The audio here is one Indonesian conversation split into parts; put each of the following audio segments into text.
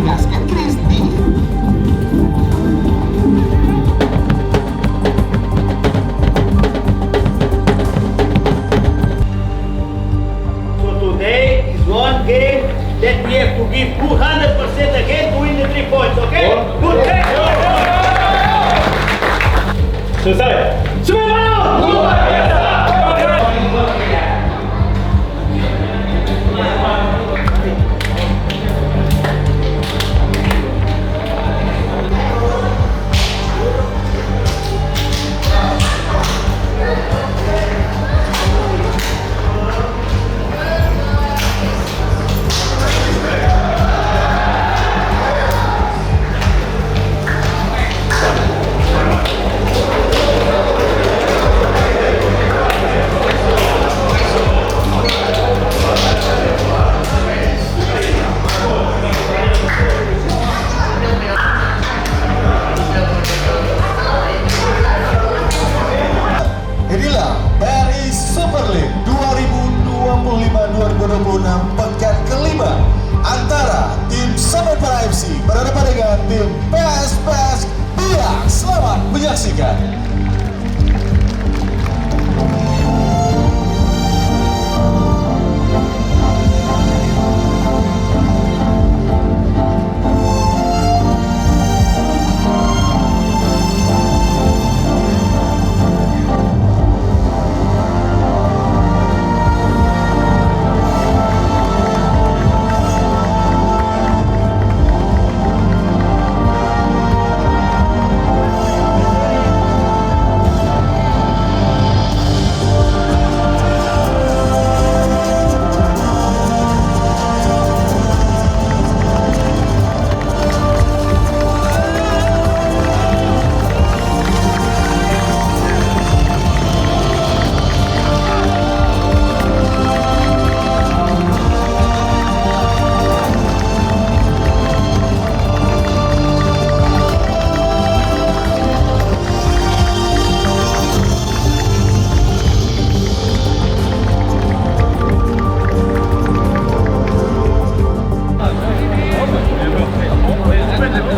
gaskan Kristi. So today is one game that we have to give 200% again to win the 3 points, okay? Good game! Selesai! Semua luar biasa! Inilah BRI Super League 2025-2026 pekan kelima antara tim Semenpala FC berhadapan dengan tim PSPS Biak. Selamat menyaksikan.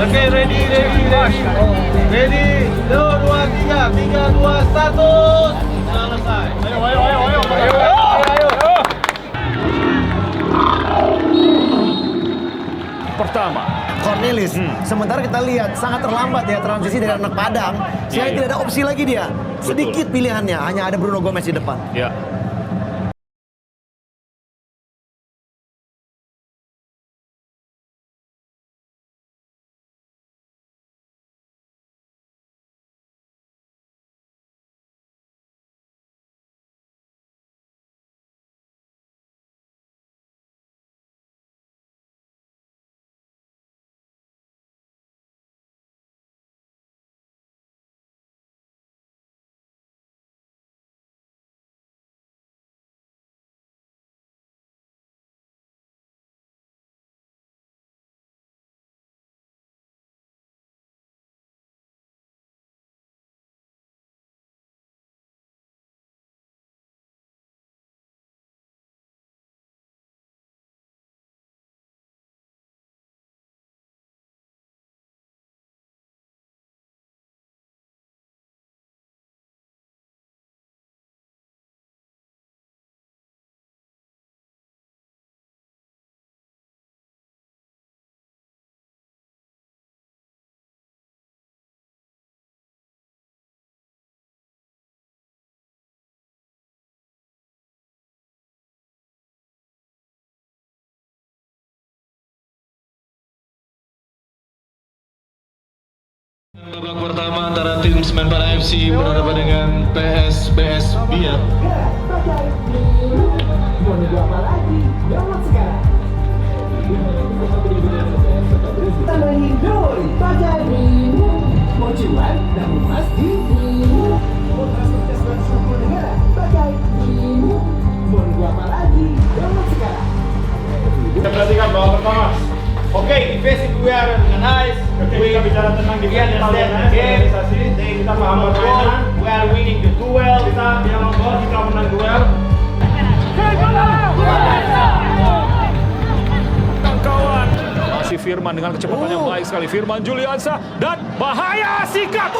Okay, ready. Ready, 2, 3, 2, 1, selesai. Ayo. Pertama, Cornelis. Sementara kita lihat sangat terlambat ya transisi dari anak Padang. Sehingga tidak ada opsi lagi dia. Sedikit pilihannya, hanya ada Bruno Gomez di depan. ya. Babak pertama antara tim Semenpala FC berhadapan dengan PSBS Biak. Kita perhatikan babak pertama. Okay, defensive we are organized. We bicara tentang understand the game. Kita paham permainan. We are winning the duel. Kita menang duel. Kawan. Masih Firman dengan kecepatan yang baik sekali. Firman Juliansa dan bahaya sikat.